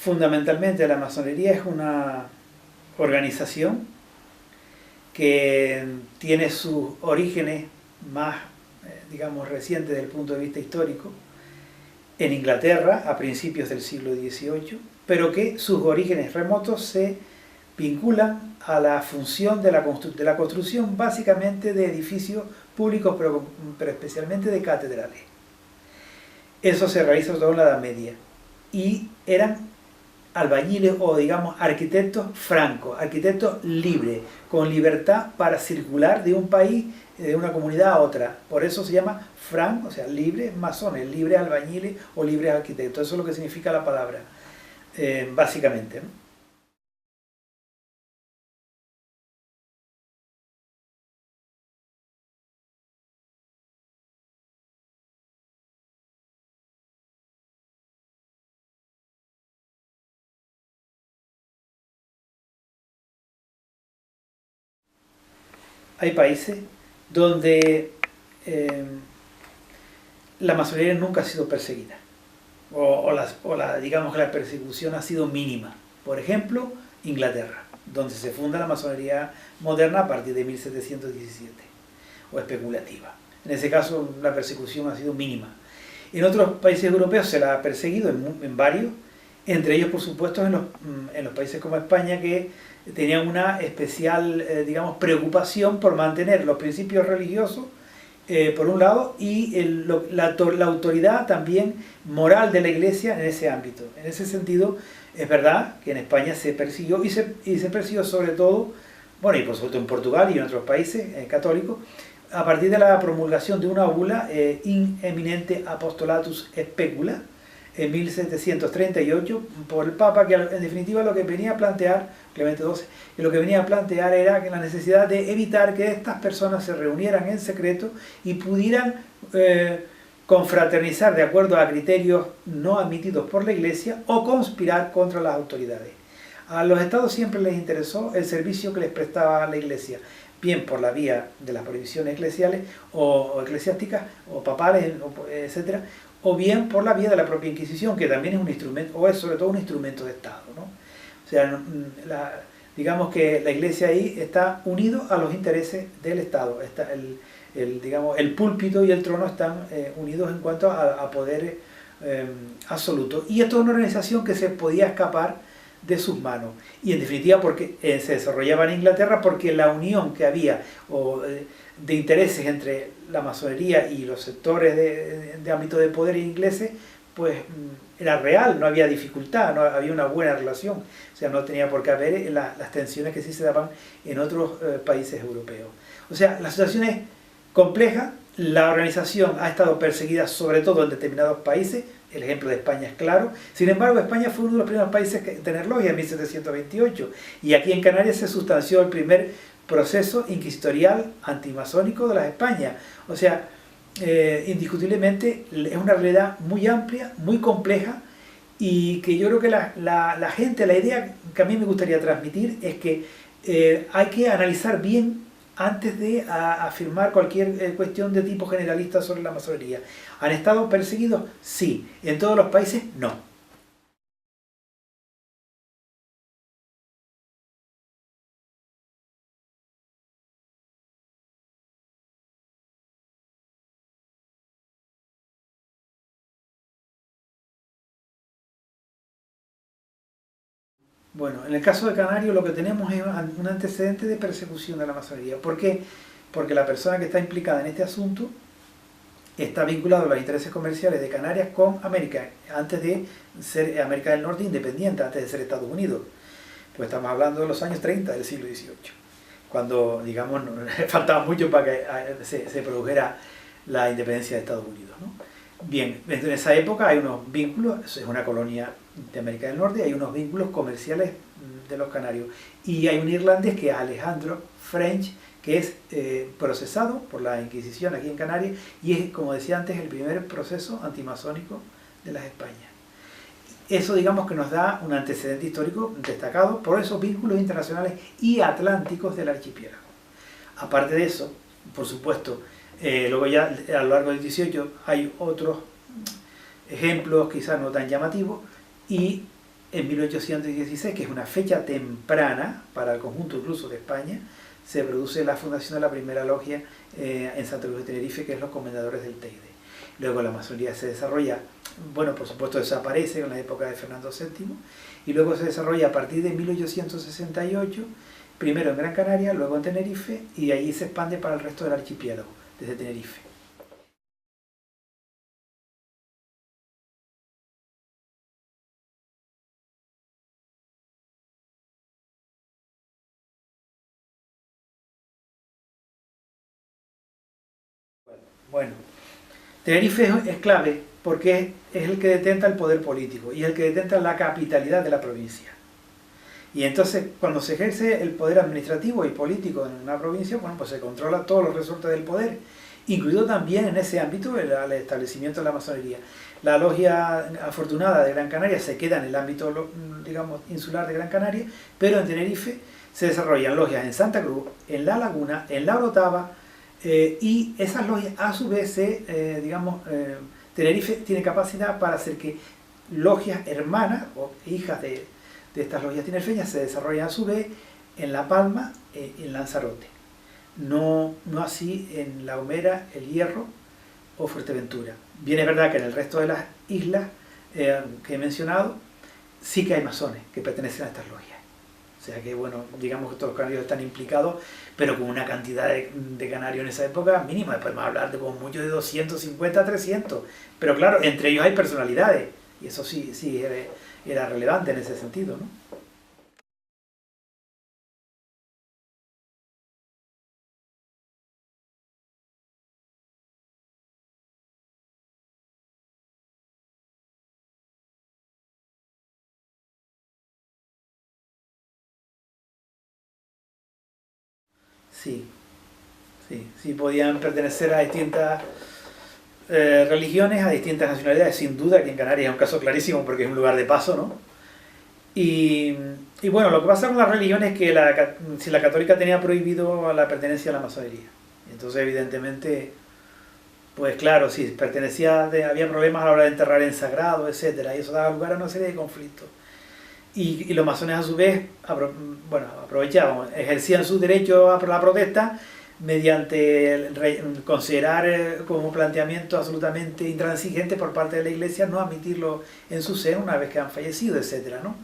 Fundamentalmente la masonería es una organización que tiene sus orígenes más, digamos, recientes desde el punto de vista histórico, en Inglaterra a principios del siglo XVIII, pero que sus orígenes remotos se vinculan a la función de la construcción básicamente de edificios públicos, pero especialmente de catedrales. Eso se realiza sobre todo en la Edad Media. Y eran albañiles o, digamos, arquitectos francos, arquitectos libres, con libertad para circular de un país, de una comunidad a otra. Por eso se llama franc, o sea, libres masones, libres albañiles o libres arquitectos. Eso es lo que significa la palabra, básicamente, ¿no? Hay países donde la masonería nunca ha sido perseguida, digamos que la persecución ha sido mínima. Por ejemplo, Inglaterra, donde se funda la masonería moderna a partir de 1717, o especulativa. En ese caso la persecución ha sido mínima. En otros países europeos se la ha perseguido, en varios, entre ellos por supuesto en los países como España, que tenían una especial, digamos, preocupación por mantener los principios religiosos, por un lado, y la autoridad también moral de la Iglesia en ese ámbito. En ese sentido, es verdad que en España se persiguió, y se persiguió sobre todo, bueno, y por supuesto en Portugal y en otros países católicos, a partir de la promulgación de una bula, In Eminente Apostolatus Specula, en 1738, por el Papa, que en definitiva lo que venía a plantear, Clemente XII, que lo que venía a plantear era que la necesidad de evitar que estas personas se reunieran en secreto y pudieran confraternizar de acuerdo a criterios no admitidos por la Iglesia o conspirar contra las autoridades. A los estados siempre les interesó el servicio que les prestaba la Iglesia, bien por la vía de las prohibiciones eclesiales o eclesiásticas o papales, etc., o bien por la vía de la propia Inquisición, que también es un instrumento, o es sobre todo un instrumento de Estado, ¿no? O sea, digamos que la Iglesia ahí está unido a los intereses del Estado. Está digamos, el púlpito y el trono están unidos en cuanto a poder absoluto. Y esto es una organización que se podía escapar de sus manos. Y en definitiva porque se desarrollaba en Inglaterra, porque la unión que había de intereses entre la masonería y los sectores de ámbito de poder ingleses, pues era real, no había dificultad, no había una buena relación. O sea, no tenía por qué haber las tensiones que sí se daban en otros países europeos. O sea, la situación es compleja, la organización ha estado perseguida sobre todo en determinados países. El ejemplo de España es claro. Sin embargo, España fue uno de los primeros países en tener logia en 1728. Y aquí en Canarias se sustanció el primer proceso inquisitorial antimasónico de las Españas. O sea, indiscutiblemente es una realidad muy amplia, muy compleja, y que yo creo que la gente, la idea que a mí me gustaría transmitir es que hay que analizar bien antes de afirmar cualquier cuestión de tipo generalista sobre la masonería. ¿Han estado perseguidos? Sí. ¿En todos los países? No. Bueno, en el caso de Canarios lo que tenemos es un antecedente de persecución de la masonería. ¿Por qué? Porque la persona que está implicada en este asunto está vinculado a los intereses comerciales de Canarias con América, antes de ser América del Norte independiente, antes de ser Estados Unidos. Pues estamos hablando de los años 30 del siglo XVIII, cuando, digamos, faltaba mucho para que se produjera la independencia de Estados Unidos, ¿no? Bien, en esa época hay unos vínculos, es una colonia de América del Norte, hay unos vínculos comerciales de los canarios. Y hay un irlandés que es Alejandro French, que es procesado por la Inquisición aquí en Canarias, y es, como decía antes, el primer proceso antimasónico de las Españas. Eso, digamos, que nos da un antecedente histórico destacado por esos vínculos internacionales y atlánticos del archipiélago. Aparte de eso, por supuesto, luego ya a lo largo del 18 hay otros ejemplos quizás no tan llamativos, y en 1816, que es una fecha temprana para el conjunto incluso de España, se produce la fundación de la primera logia en Santa Cruz de Tenerife, que es los Comendadores del Teide. Luego la masonería se desarrolla, bueno, por supuesto desaparece en la época de Fernando VII, y luego se desarrolla a partir de 1868, primero en Gran Canaria, luego en Tenerife, y allí se expande para el resto del archipiélago, desde Tenerife. Bueno, Tenerife es clave porque es el que detenta el poder político y el que detenta la capitalidad de la provincia. Y entonces, cuando se ejerce el poder administrativo y político en una provincia, bueno, pues se controla todos los resortes del poder, incluido también en ese ámbito el establecimiento de la masonería. La logia afortunada de Gran Canaria se queda en el ámbito, digamos, insular de Gran Canaria, pero en Tenerife se desarrollan logias en Santa Cruz, en La Laguna, en La Orotava, y esas logias a su vez, Tenerife tiene capacidad para hacer que logias hermanas o hijas de estas logias tinerfeñas se desarrollan a su vez en La Palma y en Lanzarote. No así en La Gomera, El Hierro o Fuerteventura. Bien es verdad que en el resto de las islas que he mencionado sí que hay masones que pertenecen a estas logias. O sea que, bueno, digamos que todos los canarios están implicados, pero con una cantidad de canarios en esa época mínima. Podemos hablar de como mucho de 250 a 300. Pero claro, entre ellos hay personalidades. Y eso sí era relevante en ese sentido, ¿no? Sí, sí podían pertenecer a distintas religiones, a distintas nacionalidades, sin duda que en Canarias es un caso clarísimo porque es un lugar de paso, ¿no? Y, y bueno, lo que pasa con la religión es que si la católica tenía prohibido la pertenencia a la masonería, entonces evidentemente, pues claro, si pertenecía, había problemas a la hora de enterrar en sagrado, etcétera, y eso daba lugar a una serie de conflictos. Y los masones a su vez, aprovechaban, ejercían su derecho a la protesta mediante considerar como planteamiento absolutamente intransigente por parte de la Iglesia no admitirlo en su seno una vez que han fallecido, etcétera, ¿no?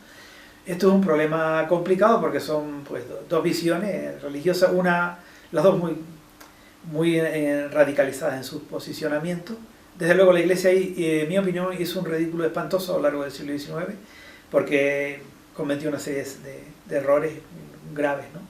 Esto es un problema complicado porque son pues, dos visiones religiosas, las dos muy radicalizadas en su posicionamiento. Desde luego la Iglesia, en mi opinión, hizo un ridículo espantoso a lo largo del siglo XIX porque cometió una serie de errores graves, ¿no?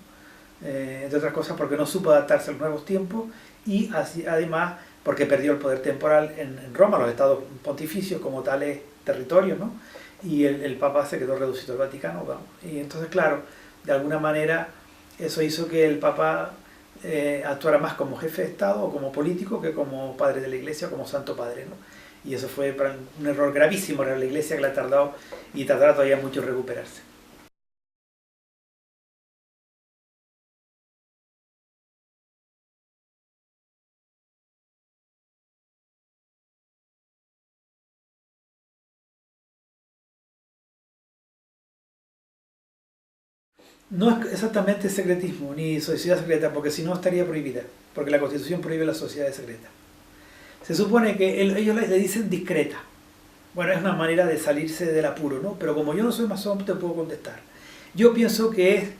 Entre otras cosas porque no supo adaptarse a los nuevos tiempos y así, además porque perdió el poder temporal en Roma, los estados pontificios como tales territorios, ¿no? Y el Papa se quedó reducido al Vaticano, vamos. Y entonces, claro, de alguna manera eso hizo que el Papa actuara más como jefe de Estado o como político que como padre de la Iglesia o como santo padre, ¿no? Y eso fue un error gravísimo para la Iglesia que le ha tardado y tardará todavía mucho en recuperarse. No es exactamente secretismo ni sociedad secreta, porque si no estaría prohibida, porque la Constitución prohíbe las sociedades secretas. Se supone que ellos le dicen discreta. Bueno, es una manera de salirse del apuro, ¿no? Pero como yo no soy masón, te puedo contestar. Yo pienso que es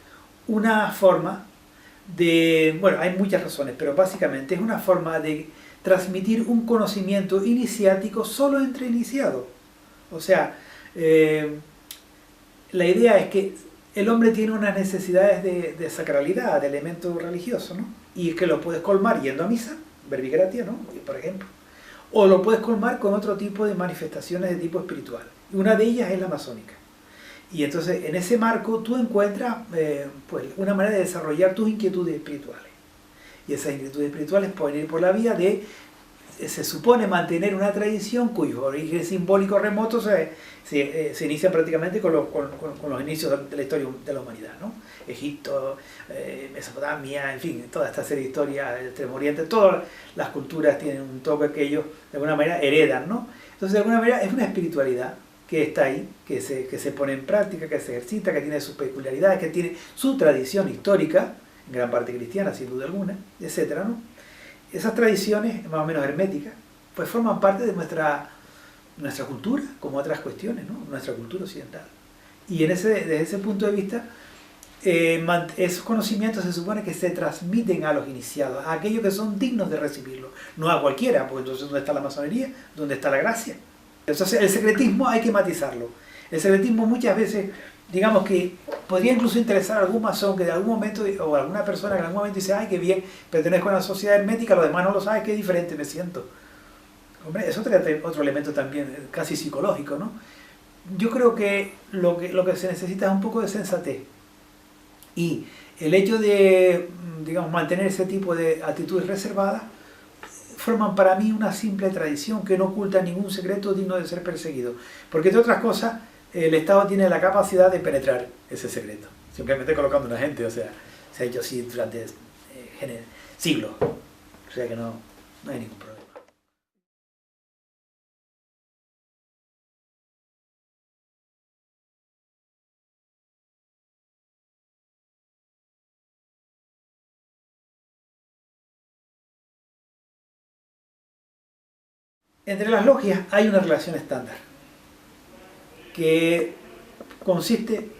una forma bueno, hay muchas razones, pero básicamente es una forma de transmitir un conocimiento iniciático solo entre iniciados. O sea, la idea es que el hombre tiene unas necesidades de sacralidad, de elemento religioso, ¿no? Y que lo puedes colmar yendo a misa, verbigratia, ¿no? Por ejemplo. O lo puedes colmar con otro tipo de manifestaciones de tipo espiritual. Una de ellas es la masónica. Y entonces en ese marco tú encuentras pues, una manera de desarrollar tus inquietudes espirituales. Y esas inquietudes espirituales pueden ir por la vía de, se supone, mantener una tradición cuyo origen simbólico remoto se inicia prácticamente con los inicios de la historia de la humanidad, ¿no? Egipto, Mesopotamia, en fin, toda esta serie de historias del Extremo Oriente, todas las culturas tienen un toque que ellos de alguna manera heredan, ¿no? Entonces de alguna manera es una espiritualidad que está ahí, que se pone en práctica, que se ejercita, que tiene sus peculiaridades, que tiene su tradición histórica, en gran parte cristiana, sin duda alguna, etcétera, ¿no? Esas tradiciones, más o menos herméticas, pues forman parte de nuestra cultura, como otras cuestiones, ¿no? Nuestra cultura occidental. Y desde ese punto de vista, esos conocimientos se supone que se transmiten a los iniciados, a aquellos que son dignos de recibirlo, no a cualquiera, porque entonces ¿dónde está la masonería? ¿Dónde está la gracia? Entonces el secretismo hay que matizarlo. El secretismo muchas veces, digamos que podría incluso interesar a algún masón que de algún momento, o a alguna persona que en algún momento dice, ay, qué bien, pertenezco a una sociedad hermética, los demás no lo saben, qué diferente me siento. Hombre, es otro elemento también casi psicológico, ¿no? Yo creo que lo que se necesita es un poco de sensatez. Y el hecho de, digamos, mantener ese tipo de actitudes reservadas forman para mí una simple tradición que no oculta ningún secreto digno de ser perseguido. Porque, entre otras cosas, el Estado tiene la capacidad de penetrar ese secreto. Simplemente colocando una gente, o sea, se ha hecho así durante siglos. O sea que no hay ningún problema. Entre las logias hay una relación estándar que consiste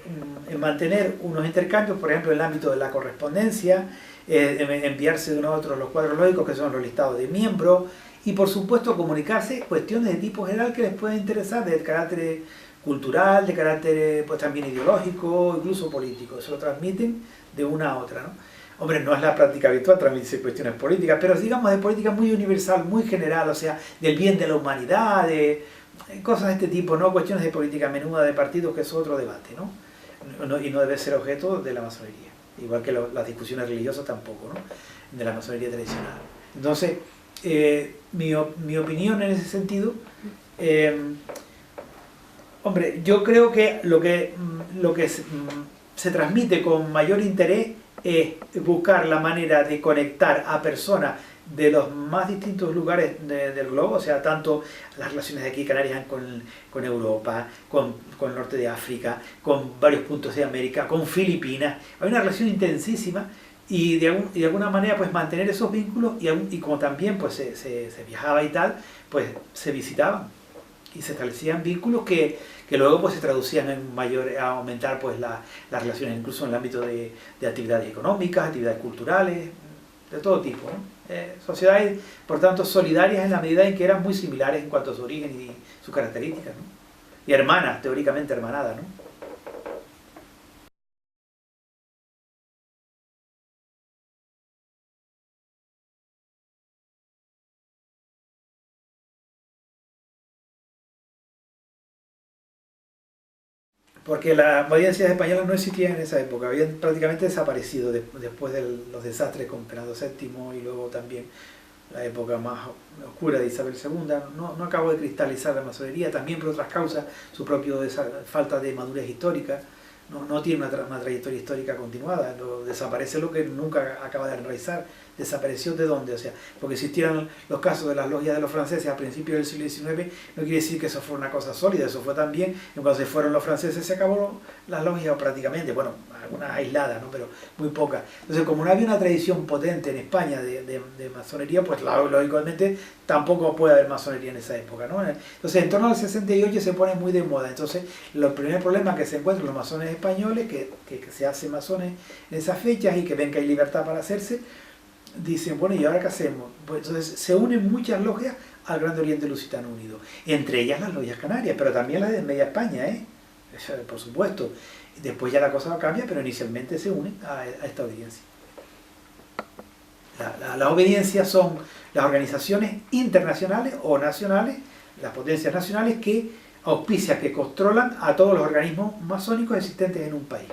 en mantener unos intercambios, por ejemplo, en el ámbito de la correspondencia, enviarse de uno a otro los cuadros lógicos, que son los listados de miembros, y por supuesto comunicarse cuestiones de tipo general que les pueda interesar, de carácter cultural, de carácter pues también ideológico, incluso político. Se lo transmiten de una a otra, ¿no? Hombre, no es la práctica habitual transmitirse cuestiones políticas, pero digamos de política muy universal, muy general, o sea, del bien de la humanidad, de cosas de este tipo, no cuestiones de política menuda de partidos, que es otro debate, ¿no? Y no debe ser objeto de la masonería, igual que las discusiones religiosas tampoco, ¿no? De la masonería tradicional. Entonces, mi opinión en ese sentido, hombre, yo creo que lo que se transmite con mayor interés es buscar la manera de conectar a personas de los más distintos lugares del globo, o sea, tanto las relaciones de aquí Canarias con Europa, con el norte de África, con varios puntos de América, con Filipinas. Hay una relación intensísima y de alguna manera pues mantener esos vínculos y como también pues se viajaba y tal, pues se visitaban y se establecían vínculos que luego pues se traducían a aumentar pues las relaciones incluso en el ámbito de actividades económicas, actividades culturales, de todo tipo, ¿no? Sociedades, por tanto, solidarias en la medida en que eran muy similares en cuanto a su origen y sus características, ¿no? Y hermanas, teóricamente hermanadas, ¿no? Porque las audiencias españolas no existían en esa época, habían prácticamente desaparecido después de los desastres con Fernando VII y luego también la época más oscura de Isabel II. No acabó de cristalizar la masonería, también por otras causas, su propia falta de madurez histórica, no tiene una trayectoria histórica continuada, desaparece lo que nunca acaba de enraizar. ¿Desapareció de dónde? O sea, porque existieran los casos de las logias de los franceses a principios del siglo XIX, no quiere decir que eso fue una cosa sólida, eso fue también, cuando se fueron los franceses se acabó las logias prácticamente, bueno, algunas aisladas, ¿no? Pero muy pocas. Entonces, como no había una tradición potente en España de masonería, pues lógicamente tampoco puede haber masonería en esa época, ¿no? Entonces, en torno al 68 se pone muy de moda. Entonces, los primeros problemas que se encuentran los masones españoles, que se hacen masones en esas fechas y que ven que hay libertad para hacerse, dicen, bueno, ¿y ahora qué hacemos? Pues entonces se unen muchas logias al Gran Oriente Lusitano Unido, entre ellas las logias canarias, pero también las de Media España, eso, por supuesto. Después ya la cosa cambia, pero inicialmente se unen a esta obediencia. Las obediencias son las organizaciones internacionales o nacionales, las potencias nacionales que auspician, que controlan a todos los organismos masónicos existentes en un país.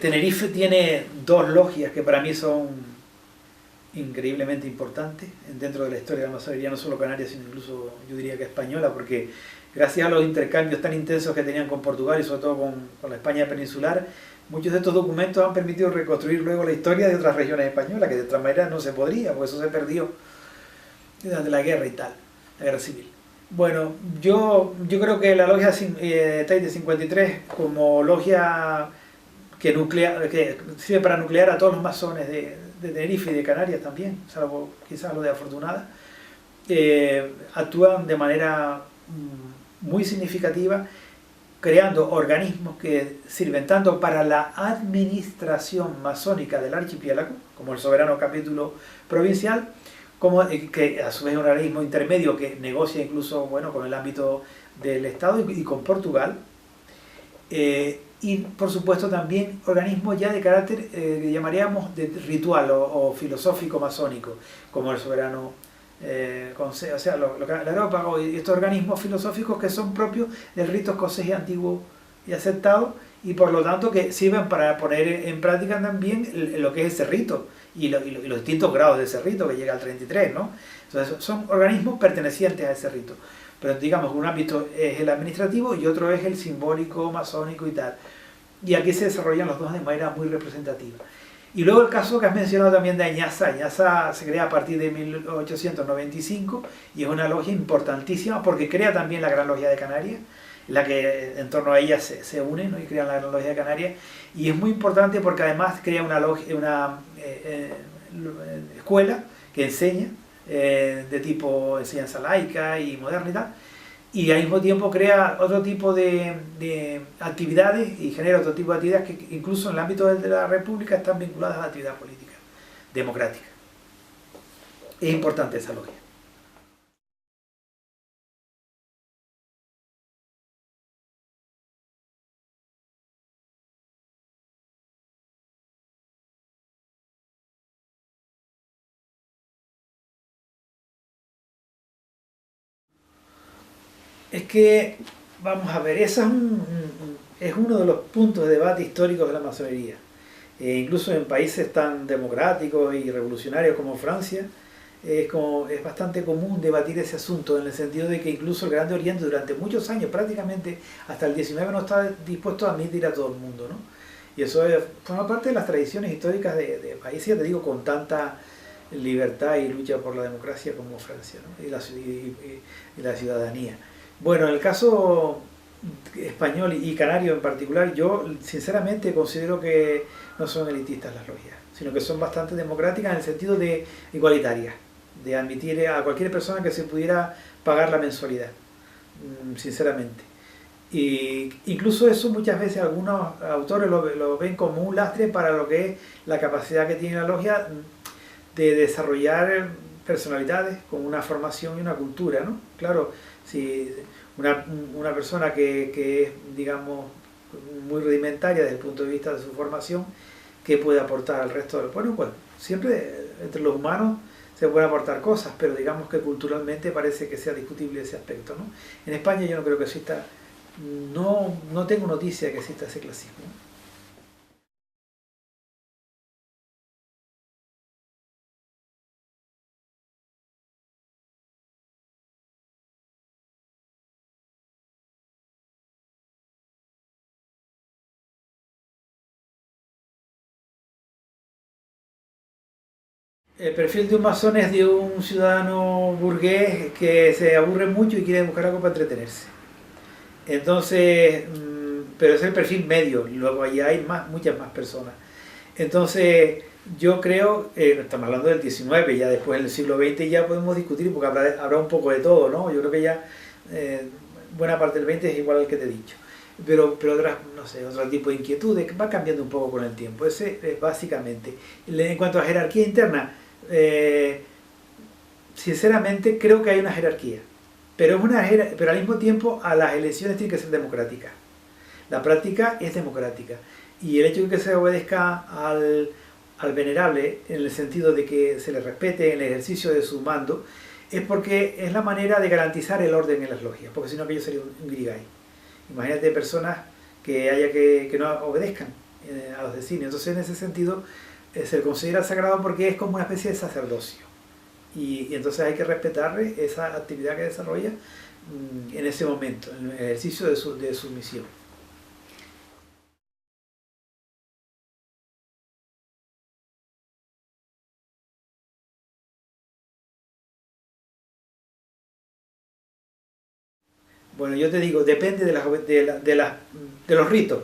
Tenerife tiene dos logias que para mí son increíblemente importante dentro de la historia de la masonería, no solo canaria, sino incluso yo diría que española, porque gracias a los intercambios tan intensos que tenían con Portugal y sobre todo con la España peninsular, muchos de estos documentos han permitido reconstruir luego la historia de otras regiones españolas, que de otra manera no se podría, porque eso se perdió durante la guerra y tal, la guerra civil. Bueno, yo creo que la logia Taite 53 como logia que sirve para nuclear a todos los masones de Tenerife y de Canarias también, salvo quizás los de Afortunada, actúan de manera muy significativa, creando organismos que sirven tanto para la administración masónica del archipiélago, como el soberano capítulo provincial, como que a su vez es un organismo intermedio que negocia incluso con el ámbito del Estado y con Portugal, y por supuesto también organismos ya de carácter que llamaríamos de ritual o filosófico masónico, como el soberano consejo, o sea, el areópago y estos organismos filosóficos que son propios del rito escocés antiguo y aceptado, y por lo tanto que sirven para poner en práctica también lo que es ese rito y los distintos grados de ese rito que llega al 33, ¿no? Entonces son organismos pertenecientes a ese rito, pero digamos que un ámbito es el administrativo y otro es el simbólico, masónico y tal, y aquí se desarrollan los dos de manera muy representativa. Y luego el caso que has mencionado también de Añaza. Añaza se crea a partir de 1895 y es una logia importantísima porque crea también la Gran Logia de Canarias, la que en torno a ella se unen, ¿no? Y crean la Gran Logia de Canarias, y es muy importante porque además crea una escuela que enseña de tipo enseñanza laica y moderna y tal, y al mismo tiempo crea otro tipo de actividades y genera otro tipo de actividades que incluso en el ámbito de la República están vinculadas a la actividad política, democrática. Es importante esa logia. Es que, vamos a ver, ese es uno de los puntos de debate históricos de la masonería. Incluso en países tan democráticos y revolucionarios como Francia, es bastante común debatir ese asunto, en el sentido de que incluso el Grande Oriente durante muchos años, prácticamente hasta el 19, no está dispuesto a admitir a todo el mundo, ¿no? Y eso forma parte de las tradiciones históricas de países, ya te digo, con tanta libertad y lucha por la democracia como Francia, ¿no? y la ciudadanía. Bueno, en el caso español y canario en particular, yo sinceramente considero que no son elitistas las logias, sino que son bastante democráticas en el sentido de igualitarias, de admitir a cualquier persona que se pudiera pagar la mensualidad, sinceramente. Y incluso eso muchas veces algunos autores lo ven como un lastre para lo que es la capacidad que tiene la logia de desarrollar personalidades con una formación y una cultura, ¿no? Claro, si una persona que es, digamos, muy rudimentaria desde el punto de vista de su formación, ¿qué puede aportar al resto del pueblo? Pues siempre entre los humanos se pueden aportar cosas, pero digamos que culturalmente parece que sea discutible ese aspecto, ¿no? En España yo no creo que exista, no tengo noticia de que exista ese clasismo. El perfil de un masón es de un ciudadano burgués que se aburre mucho y quiere buscar algo para entretenerse. Entonces, pero es el perfil medio, luego allá hay muchas más personas. Entonces, yo creo, estamos hablando del 19, ya después del siglo XX ya podemos discutir, porque habrá un poco de todo, ¿no? Yo creo que ya buena parte del 20 es igual al que te he dicho. Pero otras, no sé, otro tipo de inquietudes, va cambiando un poco con el tiempo. Ese es básicamente. En cuanto a jerarquía interna, sinceramente creo que hay una jerarquía, pero al mismo tiempo a las elecciones tienen que ser democráticas. La práctica es democrática y el hecho de que se obedezca al venerable en el sentido de que se le respete el ejercicio de su mando es porque es la manera de garantizar el orden en las logias, porque si no aquello sería un grigay. Imagínate personas que no obedezcan a los designios. Entonces en ese sentido se le considera sagrado porque es como una especie de sacerdocio. Y entonces hay que respetarle esa actividad que desarrolla en ese momento, en el ejercicio de su misión. Bueno, yo te digo, depende de los ritos.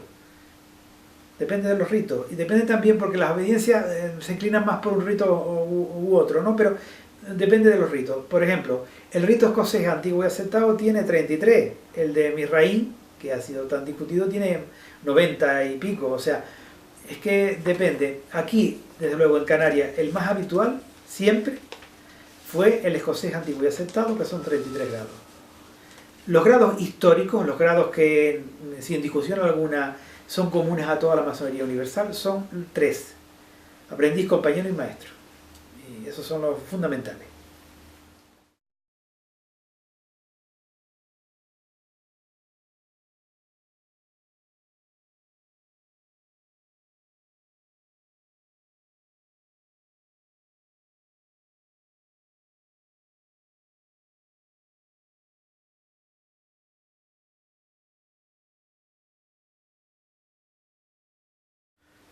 Depende de los ritos. Y depende también porque las obediencias se inclinan más por un rito u otro, ¿no? Pero depende de los ritos. Por ejemplo, el rito escocés antiguo y aceptado tiene 33. El de Misraín, que ha sido tan discutido, tiene 90 y pico. O sea, es que depende. Aquí, desde luego en Canarias, el más habitual siempre fue el escocés antiguo y aceptado, que son 33 grados. Los grados históricos, los grados que, sin discusión alguna, son comunes a toda la masonería universal, son 3. Aprendiz, compañero y maestro. Y esos son los fundamentales.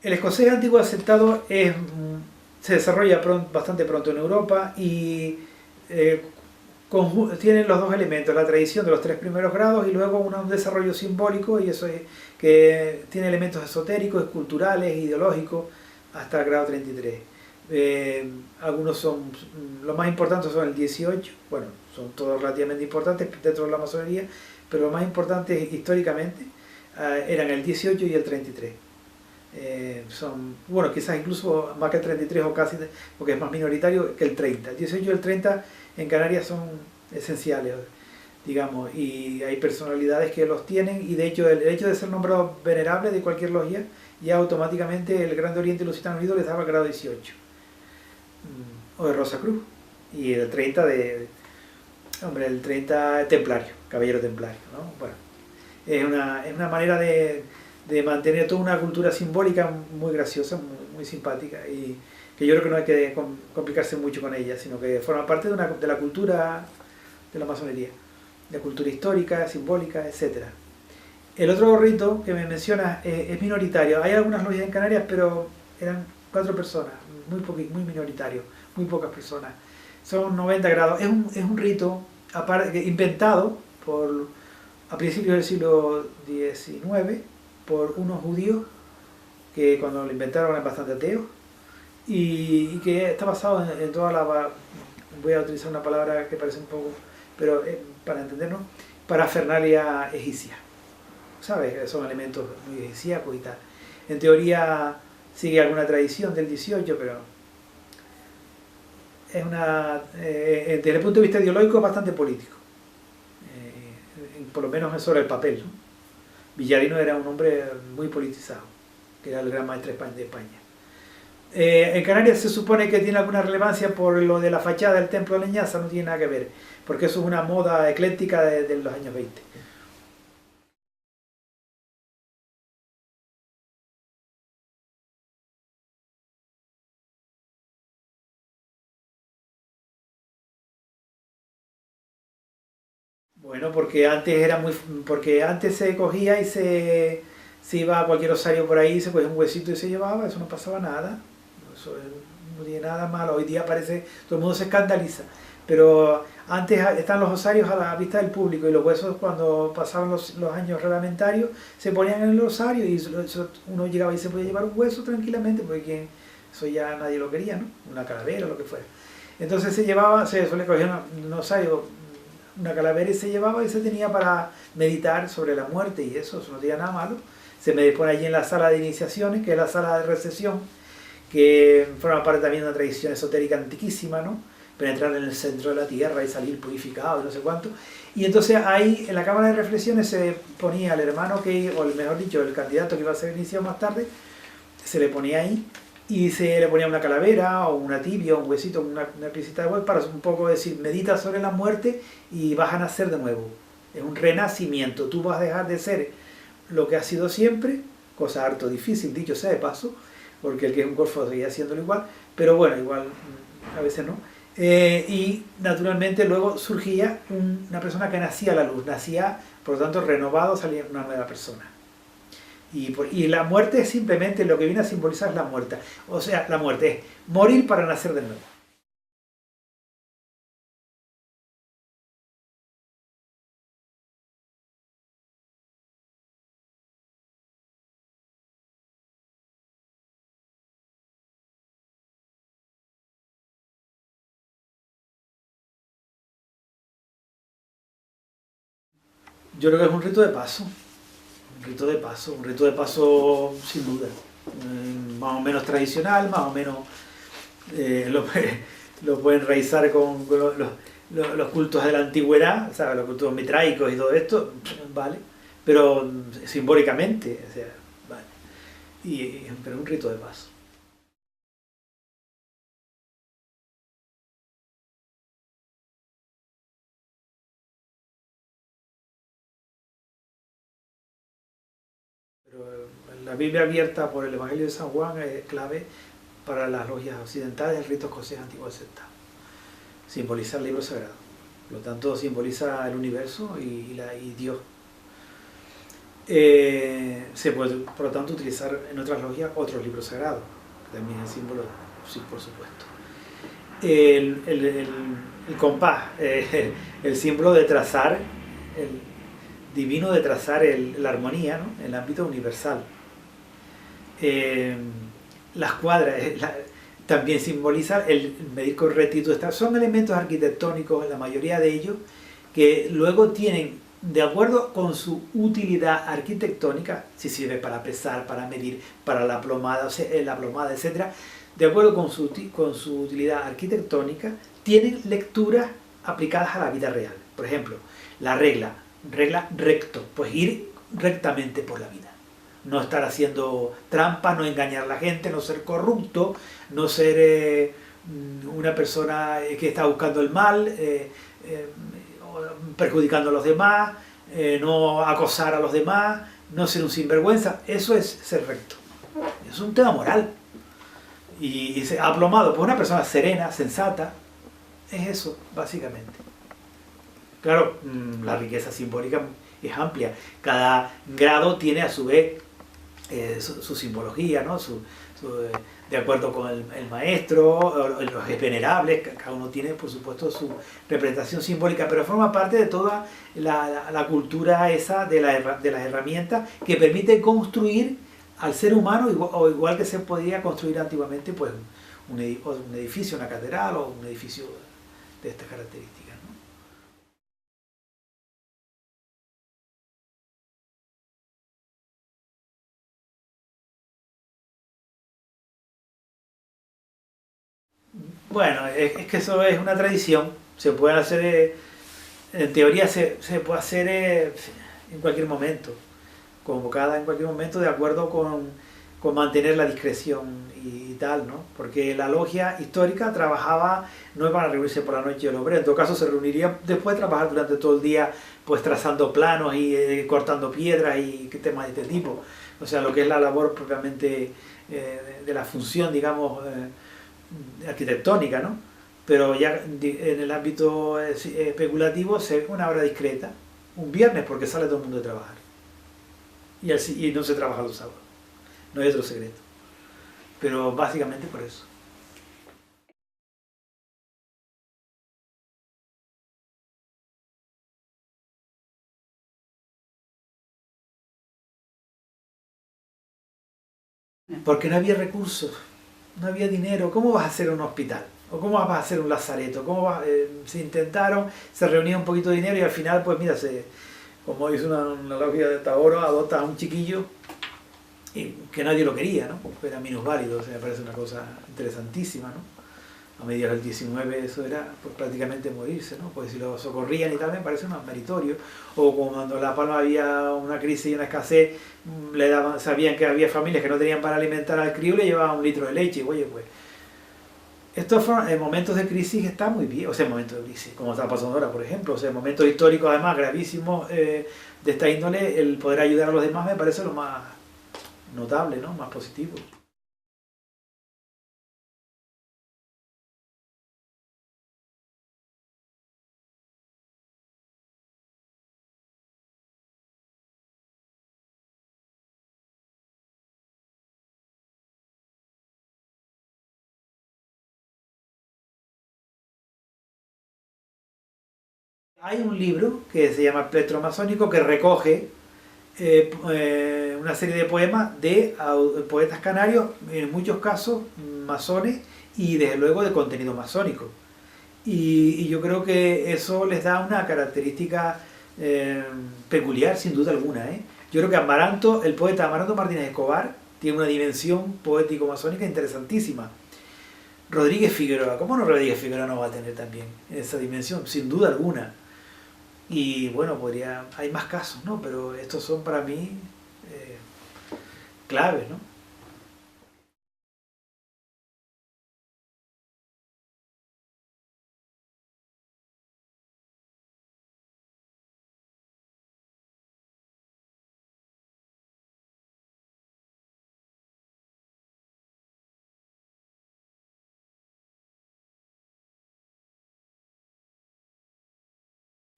El escocés antiguo aceptado se desarrolla bastante pronto en Europa y tienen los dos elementos, la tradición de los 3 primeros grados y luego un desarrollo simbólico, y eso es que tiene elementos esotéricos, culturales, ideológicos, hasta el grado 33. Algunos son, los más importantes son el 18, bueno, son todos relativamente importantes dentro de la masonería, pero los más importantes históricamente eran el 18 y el 33. Son, bueno, quizás incluso más que el 33 o casi, porque es más minoritario que el 30. El 18 y el 30 en Canarias son esenciales, digamos, y hay personalidades que los tienen, y de hecho el hecho de ser nombrado venerable de cualquier logia, ya automáticamente el Grande Oriente Lusitano Unido les daba el grado 18. O de Rosa Cruz. Y el 30 hombre, el 30 templario, caballero templario, ¿no? Bueno, es una manera de mantener toda una cultura simbólica muy graciosa, muy simpática, y que yo creo que no hay que complicarse mucho con ella, sino que forma parte de la cultura de la masonería, de la cultura histórica, simbólica, etc. El otro rito que me mencionas es minoritario. Hay algunas logias en Canarias, pero eran 4 personas, muy minoritario, muy pocas personas. Son 90 grados. Es un rito inventado a principios del siglo XIX por unos judíos que cuando lo inventaron eran bastante ateos, y que está basado en toda la, voy a utilizar una palabra que parece un poco, pero para entendernos, parafernalia egipcia, ¿sabes? Son elementos muy egipciacos y tal. En teoría sigue alguna tradición del 18, pero es desde el punto de vista ideológico es bastante político, por lo menos sobre el papel, ¿no? Villarino era un hombre muy politizado, que era el gran maestre de España. En Canarias se supone que tiene alguna relevancia por lo de la fachada del templo de Leñaza, no tiene nada que ver, porque eso es una moda ecléctica de los años 20. Bueno, porque antes se cogía y se iba a cualquier osario por ahí, se cogía un huesito y se llevaba, eso no pasaba nada, eso no tiene nada malo. Hoy día parece, todo el mundo se escandaliza, pero antes están los osarios a la vista del público, y los huesos, cuando pasaban los años reglamentarios, se ponían en el osario, y uno llegaba y se podía llevar un hueso tranquilamente, porque eso ya nadie lo quería, ¿no? Una calavera o lo que fuera. Entonces se le cogía un osario, una calavera, y se llevaba, y se tenía para meditar sobre la muerte, y eso no tenía nada malo. Se me pone allí en la sala de iniciaciones, que es la sala de recepción, que forma parte también de una tradición esotérica antiquísima, ¿no? Penetrar en el centro de la tierra y salir purificado y no sé cuánto. Y entonces ahí en la cámara de reflexiones se ponía al hermano o mejor dicho, el candidato que iba a ser iniciado más tarde, se le ponía ahí, y se le ponía una calavera o una tibia o un huesito, una piecita de hueso, para un poco decir, medita sobre la muerte y vas a nacer de nuevo. Es un renacimiento, tú vas a dejar de ser lo que has sido siempre, cosa harto difícil, dicho sea de paso, porque el que es un golfo seguía haciéndolo igual, pero bueno, igual a veces no. Y naturalmente luego surgía una persona que nacía a la luz, nacía, por lo tanto, renovado, salía una nueva persona. Y la muerte es simplemente lo que viene a simbolizar es la muerte. O sea, la muerte es morir para nacer de nuevo. Yo creo que es un rito de paso, un rito de paso, un rito de paso sin duda. Más o menos tradicional, más o menos lo pueden realizar con los cultos de la antigüedad, ¿sabes? Los cultos mitraicos y todo esto, ¿vale? Pero simbólicamente, o sea, ¿vale? Pero un rito de paso. Pero la Biblia abierta por el Evangelio de San Juan es clave para las logias occidentales del rito escocés antiguo aceptado. Simboliza el libro sagrado. Por lo tanto, simboliza el universo y Dios. Se puede, por lo tanto, utilizar en otras logias otros libros sagrados, que también es símbolo, sí, por supuesto. El compás, el símbolo de trazar, el divino de trazar la armonía, ¿no? En el ámbito universal. Las cuadras también simboliza el medir con rectitud. Son elementos arquitectónicos, la mayoría de ellos, que luego tienen, de acuerdo con su utilidad arquitectónica, si sirve para pesar, para medir, para la plomada, etc., de acuerdo con su utilidad arquitectónica, tienen lecturas aplicadas a la vida real. Por ejemplo, la regla recto, pues ir rectamente por la vida. No estar haciendo trampas, no engañar a la gente, no ser corrupto, no ser una persona que está buscando el mal, perjudicando a los demás, no acosar a los demás, no ser un sinvergüenza. Eso es ser recto. Es un tema moral. Y aplomado, pues una persona serena, sensata, es eso, básicamente. Claro, la riqueza simbólica es amplia. Cada grado tiene a su vez su simbología, ¿no? De acuerdo con el maestro, los venerables, cada uno tiene por supuesto su representación simbólica, pero forma parte de toda la cultura esa de las herramientas que permite construir al ser humano, igual que se podía construir antiguamente pues un edificio, una catedral o un edificio de estas características, ¿no? Bueno, es que eso es una tradición, se puede hacer, en teoría se puede hacer en cualquier momento, convocada en cualquier momento de acuerdo con mantener la discreción y tal, ¿no? Porque la logia histórica trabajaba no para reunirse por la noche el obrero, en todo caso se reuniría después de trabajar durante todo el día pues trazando planos y cortando piedras y temas de este tipo. O sea, lo que es la labor propiamente de la función, digamos, arquitectónica, ¿no? Pero ya en el ámbito especulativo se una hora discreta, un viernes porque sale todo el mundo de trabajar y no se trabaja los sábados, no hay otro secreto, pero básicamente por eso. Porque no había recursos, no había dinero. ¿Cómo vas a hacer un hospital? ¿O cómo vas a hacer un lazareto? Se intentaron, se reunía un poquito de dinero y al final, pues mira, como dice una logia de Taboro, adopta a un chiquillo y que nadie lo quería, ¿no? Era minusválido, o sea, me parece una cosa interesantísima, ¿no? A mediados del 19 eso era pues, prácticamente morirse, ¿no? Pues si lo socorrían y tal, me parece más meritorio. O cuando en La Palma había una crisis y una escasez, sabían que había familias que no tenían para alimentar al crío y le llevaban 1 litro de leche. Oye, pues, estos fueron en momentos de crisis, está muy bien, o sea, en momentos de crisis, como está pasando ahora, por ejemplo, o sea, en momentos históricos además gravísimos de esta índole, el poder ayudar a los demás me parece lo más notable, ¿no? Más positivo. Hay un libro que se llama Plectro Masónico que recoge una serie de poemas de poetas canarios, en muchos casos masones y desde luego de contenido masónico. Y yo creo que eso les da una característica peculiar, sin duda alguna. Yo creo que Amaranto, el poeta Amaranto Martínez Escobar, tiene una dimensión poético-masónica interesantísima. Rodríguez Figueroa, ¿cómo no Rodríguez Figueroa no va a tener también esa dimensión? Sin duda alguna. Y bueno, hay más casos, ¿no? Pero estos son para mí claves, ¿no?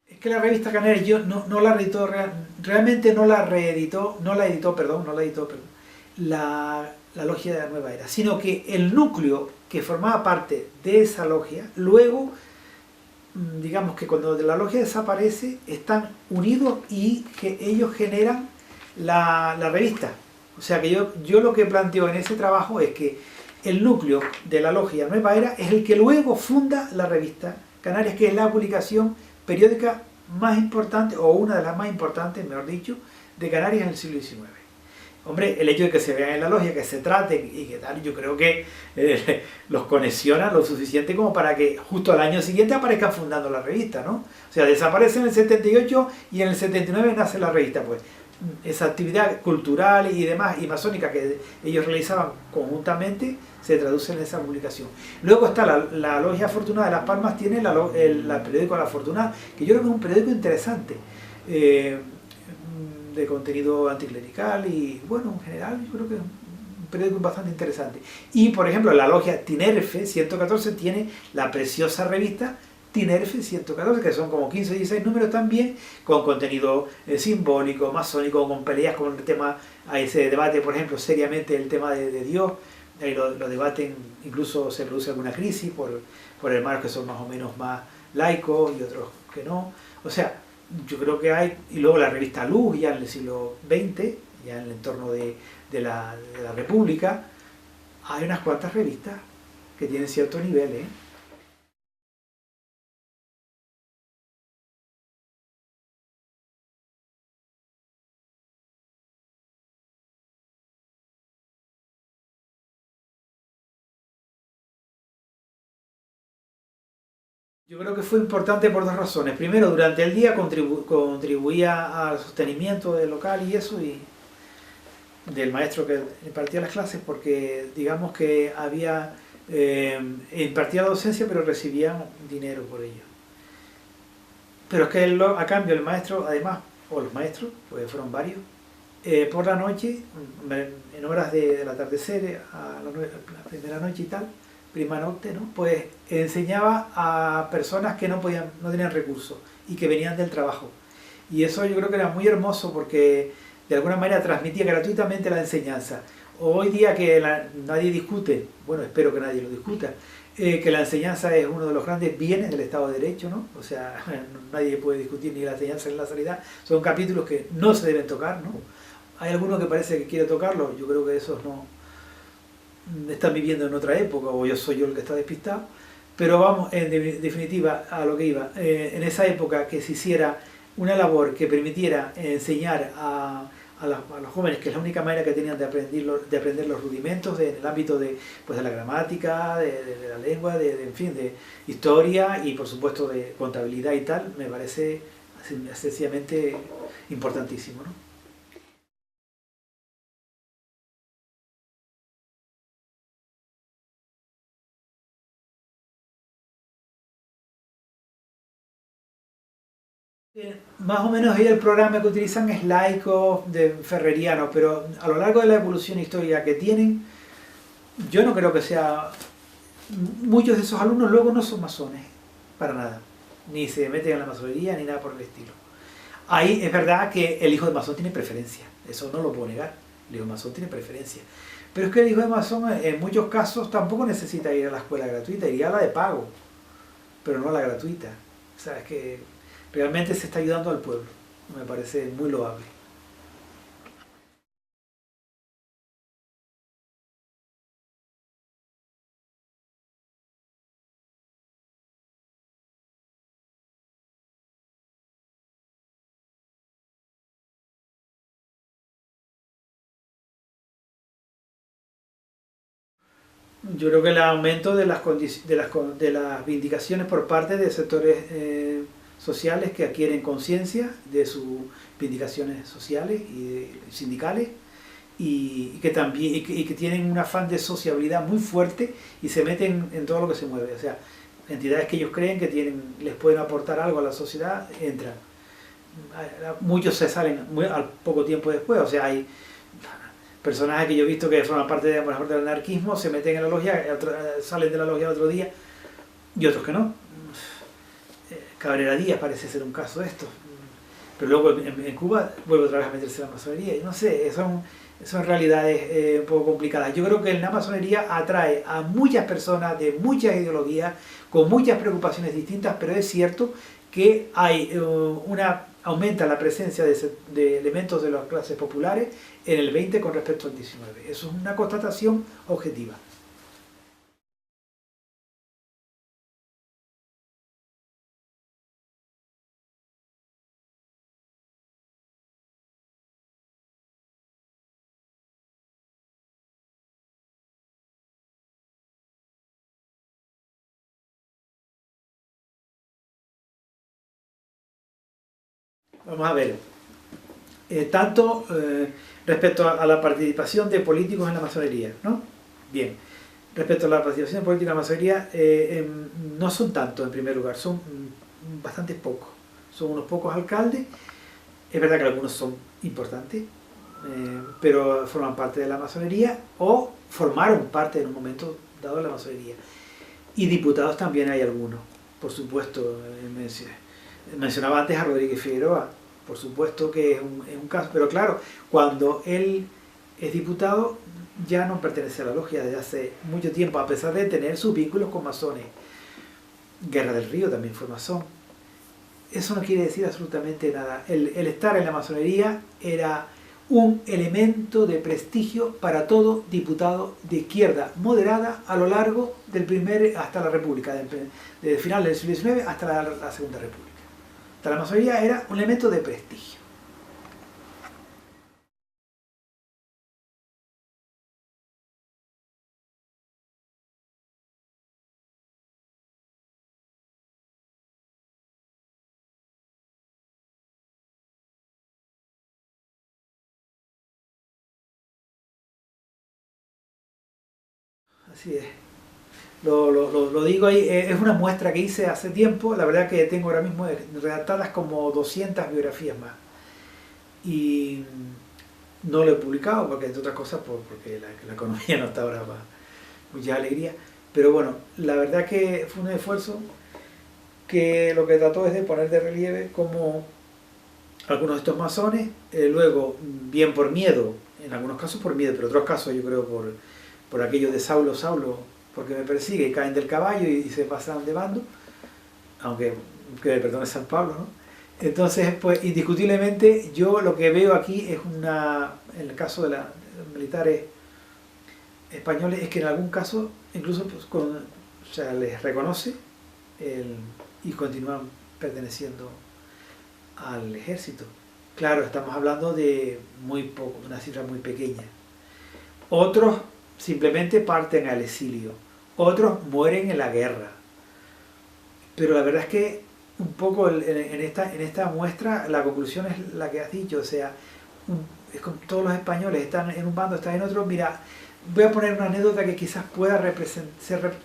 Es que la revista Canaria yo no la reeditó, realmente no la reeditó, no la editó, perdón, la logia de la Nueva Era, sino que el núcleo que formaba parte de esa logia, luego, digamos que cuando la logia desaparece, están unidos y que ellos generan la revista. O sea que yo lo que planteo en ese trabajo es que el núcleo de la logia Nueva Era es el que luego funda la revista Canarias, que es la publicación periódica más importante, o una de las más importantes, mejor dicho, de Canarias en el siglo XIX. Hombre, el hecho de que se vean en la logia, que se traten y que tal, yo creo que los conexionan lo suficiente como para que justo al año siguiente aparezcan fundando la revista, ¿no? O sea, desaparece en el 78 y en el 79 nace la revista, pues. Esa actividad cultural y demás, y masónica que ellos realizaban conjuntamente, se traduce en esa publicación. Luego está la Logia Afortunada de Las Palmas, tiene el periódico La Afortunada, que yo creo que es un periódico interesante, de contenido anticlerical y, bueno, en general, yo creo que es un periódico bastante interesante. Y, por ejemplo, la Logia Tinerfe 114 tiene la preciosa revista Tinerfe 114, que son como 15 o 16 números también, con contenido simbólico, masónico, con peleas con el tema, ahí se debate, por ejemplo, seriamente el tema de Dios, ahí lo debaten, incluso se produce alguna crisis por hermanos que son más o menos más laicos y otros que no. O sea, yo creo que hay, y luego la revista Luz, ya en el siglo XX, ya en el entorno de la República, hay unas cuantas revistas que tienen cierto nivel, ¿eh? Yo creo que fue importante por dos razones. Primero, durante el día contribuía al sostenimiento del local y eso, y del maestro que impartía las clases, porque digamos que impartía la docencia, pero recibía dinero por ello. Pero es que a cambio el maestro, además, o los maestros, pues fueron varios, por la noche, en horas del atardecer, a la primera noche y tal, prima noche, ¿no? Pues enseñaba a personas que no tenían recursos y que venían del trabajo. Y eso yo creo que era muy hermoso porque de alguna manera transmitía gratuitamente la enseñanza. Hoy día que nadie discute, bueno, espero que nadie lo discuta, que la enseñanza es uno de los grandes bienes del Estado de Derecho, ¿no? O sea, nadie puede discutir ni la enseñanza ni la sanidad, son capítulos que no se deben tocar, ¿no? Hay alguno que parece que quiere tocarlo, yo creo que esos no están viviendo en otra época, o soy yo el que está despistado, pero vamos, en definitiva, a lo que iba, en esa época que se hiciera una labor que permitiera enseñar a los jóvenes, que es la única manera que tenían de aprender los rudimentos en el ámbito pues de la gramática, de la lengua, en fin, de historia y por supuesto de contabilidad y tal, me parece sencillamente importantísimo, ¿no? Más o menos ahí el programa que utilizan es laico, de ferreriano, pero a lo largo de la evolución histórica que tienen, yo no creo que sea... Muchos de esos alumnos luego no son masones, para nada, ni se meten en la masonería ni nada por el estilo. Ahí es verdad que el hijo de masón tiene preferencia, eso no lo puedo negar, el hijo de masón tiene preferencia. Pero es que el hijo de masón en muchos casos tampoco necesita ir a la escuela gratuita, iría a la de pago, pero no a la gratuita. O sea, es que Realmente se está ayudando al pueblo. Me parece muy loable. Yo creo que el aumento de de las vindicaciones por parte de sectores sociales que adquieren conciencia de sus vindicaciones sociales y sindicales y que también y que tienen un afán de sociabilidad muy fuerte y se meten en todo lo que se mueve. O sea, entidades que ellos creen que les pueden aportar algo a la sociedad entran. Muchos se salen al poco tiempo después. O sea, hay personajes que yo he visto que forman parte de, por ejemplo, del anarquismo, se meten en la logia, salen de la logia el otro día y otros que no. Cabrera Díaz parece ser un caso de esto. Pero luego en Cuba vuelve otra vez a meterse en la masonería. Y no sé, son realidades un poco complicadas. Yo creo que la masonería atrae a muchas personas de muchas ideologías, con muchas preocupaciones distintas, pero es cierto que hay aumenta la presencia de elementos de las clases populares en el 20 con respecto al 19. Eso es una constatación objetiva. Vamos a ver, respecto a la participación de políticos en la masonería, ¿no? Bien, respecto a la participación política en la masonería, no son tantos en primer lugar, son bastante pocos. Son unos pocos alcaldes, es verdad que algunos son importantes, pero forman parte de la masonería o formaron parte en un momento dado de la masonería. Y diputados también hay algunos, por supuesto. Mencionaba antes a Rodríguez Figueroa, por supuesto que es un caso, pero claro, cuando él es diputado ya no pertenece a la logia desde hace mucho tiempo, a pesar de tener sus vínculos con masones. Guerra del Río también fue masón. Eso no quiere decir absolutamente nada. El estar en la masonería era un elemento de prestigio para todo diputado de izquierda moderada a lo largo hasta la República, desde final del siglo XIX hasta la Segunda República. La masonería era un elemento de prestigio. Así es. Lo digo ahí, es una muestra que hice hace tiempo, la verdad que tengo ahora mismo redactadas como 200 biografías más. Y no lo he publicado, porque entre otras cosas, porque la economía no está ahora para mucha alegría. Pero bueno, la verdad que fue un esfuerzo que lo que trató es de poner de relieve como algunos de estos masones, luego bien por miedo, en algunos casos por miedo, pero en otros casos yo creo por aquello de Saulo, Saulo, porque me persigue, y caen del caballo y se pasan de bando, aunque que me perdone San Pablo, ¿no? Entonces, pues indiscutiblemente yo lo que veo aquí es en el caso de los militares españoles, es que en algún caso incluso pues, o sea, les reconoce y continúan perteneciendo al ejército. Claro, estamos hablando de muy poco, una cifra muy pequeña. Otros simplemente parten al exilio, otros mueren en la guerra. Pero la verdad es que un poco en esta muestra la conclusión es la que has dicho, o sea, es como todos los españoles están en un bando, están en otro. Mira, voy a poner una anécdota que quizás pueda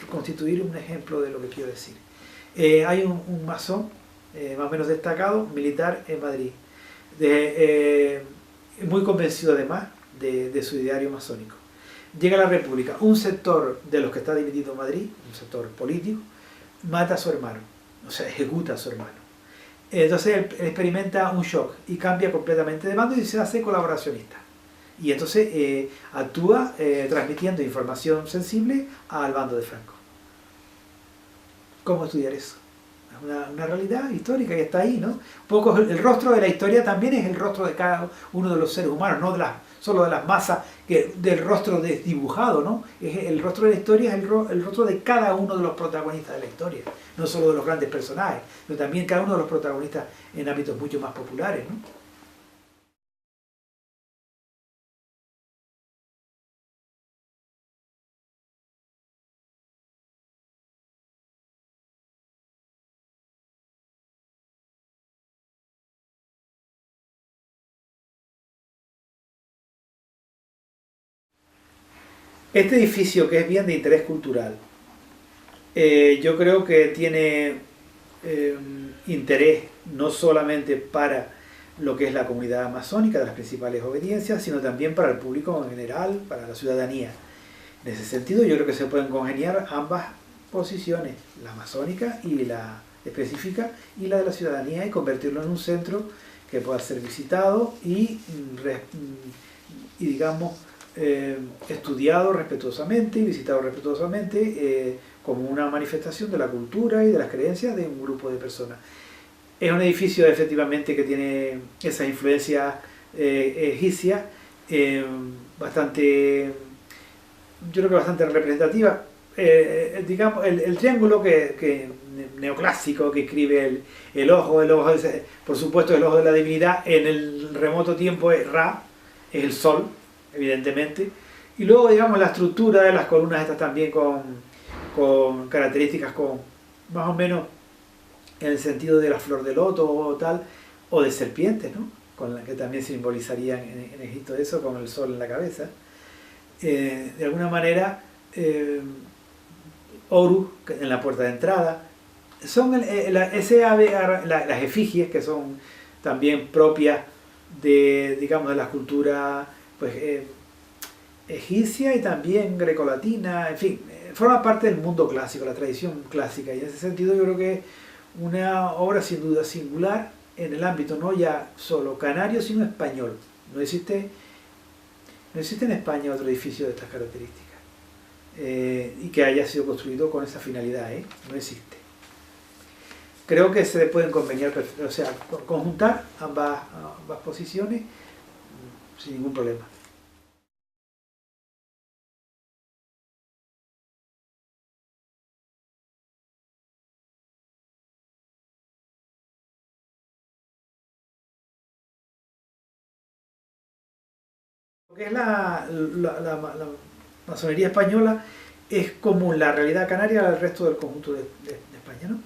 constituir un ejemplo de lo que quiero decir. Hay un masón, más o menos destacado, militar en Madrid, muy convencido además de su ideario masónico. Llega a la República, un sector de los que está dividido en Madrid, un sector político, mata a su hermano, o sea, ejecuta a su hermano. Entonces él experimenta un shock y cambia completamente de bando y se hace colaboracionista. Y entonces actúa transmitiendo información sensible al bando de Franco. ¿Cómo estudiar eso? una realidad histórica que está ahí, ¿no? Un poco el rostro de la historia también es el rostro de cada uno de los seres humanos, no solo de las masas, del rostro desdibujado, ¿no? El rostro de la historia es el rostro de cada uno de los protagonistas de la historia, no solo de los grandes personajes, sino también cada uno de los protagonistas en ámbitos mucho más populares, ¿no? Este edificio, que es bien de interés cultural, yo creo que tiene eh, interés no solamente para lo que es la comunidad amazónica de las principales obediencias, sino también para el público en general, para la ciudadanía. En ese sentido, yo creo que se pueden congeniar ambas posiciones, la amazónica y la específica, y la de la ciudadanía, y convertirlo en un centro que pueda ser visitado y digamos, estudiado respetuosamente y visitado respetuosamente como una manifestación de la cultura y de las creencias de un grupo de personas. Es un edificio efectivamente que tiene esa influencia egipcia, bastante, yo creo que bastante representativa. Digamos, el triángulo neoclásico que escribe el ojo, por supuesto el ojo de la divinidad, en el remoto tiempo es Ra, es el sol, evidentemente. Y luego, digamos, la estructura de las columnas estas también con características más o menos en el sentido de la flor de loto o tal, o de serpientes, ¿no? Con la que también simbolizarían en Egipto eso, con el sol en la cabeza. De alguna manera, Horus, en la puerta de entrada, son las efigies que son también propias de, digamos, de la cultura pues, egipcia y también grecolatina, en fin, forma parte del mundo clásico, la tradición clásica, y en ese sentido yo creo que una obra sin duda singular en el ámbito no ya solo canario, sino español. No existe en España otro edificio de estas características y que haya sido construido con esa finalidad, no existe. Creo que se pueden conveniar, o sea, conjuntar ambas posiciones sin ningún problema. Lo que es la masonería española es como la realidad canaria al resto del conjunto de España, ¿no?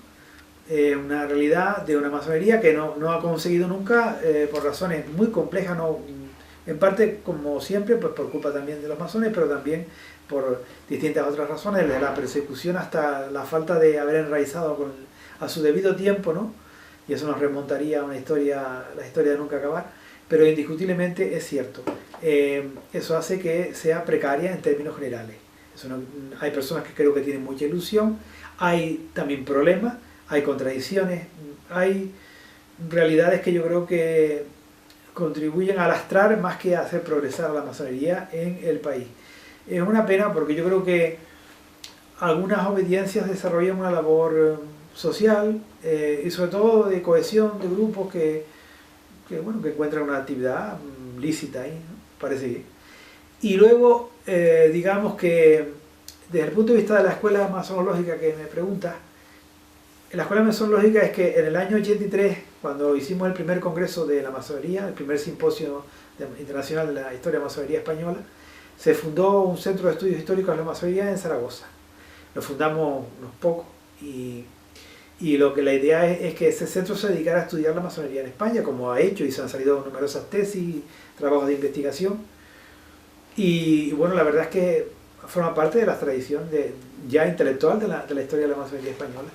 Una realidad de una masonería que no ha conseguido nunca, por razones muy complejas, no, en parte, como siempre, pues por culpa también de los masones, pero también por distintas otras razones, desde la persecución hasta la falta de haber enraizado a su debido tiempo, ¿no? Y eso nos remontaría a la historia de nunca acabar, pero indiscutiblemente es cierto. Eso hace que sea precaria en términos generales. Hay personas que creo que tienen mucha ilusión, hay también problemas, hay contradicciones, hay realidades que yo creo que contribuyen a lastrar más que a hacer progresar la masonería en el país. Es una pena porque yo creo que algunas obediencias desarrollan una labor social y sobre todo de cohesión de grupos que encuentran una actividad lícita ahí, ¿no? Parece bien. Y luego, digamos que desde el punto de vista de la escuela masonológica que me preguntas, la escuela masonológica es que en el año 83, cuando hicimos el primer congreso de la masonería, el primer simposio internacional de la historia de la masonería española, se fundó un centro de estudios históricos de la masonería en Zaragoza. Lo fundamos unos pocos y lo que la idea es que ese centro se dedicara a estudiar la masonería en España, como ha hecho, y se han salido numerosas tesis, trabajos de investigación. Y bueno, la verdad es que forma parte de la tradición ya intelectual de la historia de la masonería española.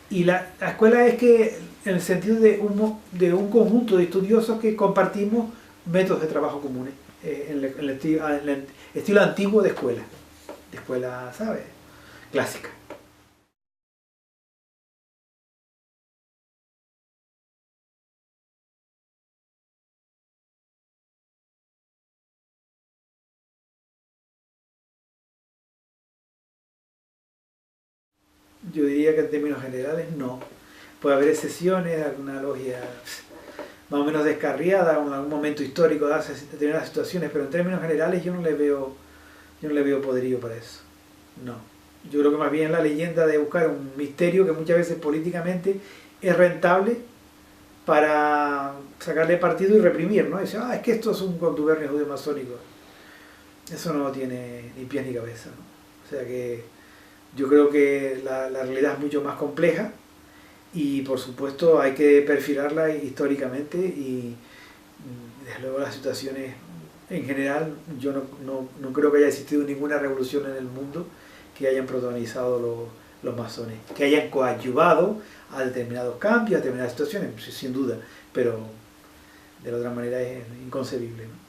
Y la escuela es que en el sentido de un conjunto de estudiosos que compartimos métodos de trabajo comunes, en el estilo antiguo de escuela, ¿sabes? Clásica. Yo diría que en términos generales no, puede haber excepciones, alguna logia más o menos descarriada, en algún momento histórico de determinadas situaciones, pero en términos generales yo no le veo poderío para eso. No. Yo creo que más bien la leyenda de buscar un misterio que muchas veces políticamente es rentable para sacarle partido y reprimir, ¿no? Y dice, es que esto es un contubernio judeo-masónico. Eso no tiene ni pies ni cabeza, ¿no? O sea que yo creo que la realidad es mucho más compleja y por supuesto hay que perfilarla históricamente y desde luego las situaciones en general, yo no creo que haya existido ninguna revolución en el mundo que hayan protagonizado los masones, que hayan coadyuvado a determinados cambios, a determinadas situaciones, sin duda, pero de la otra manera es inconcebible, ¿no?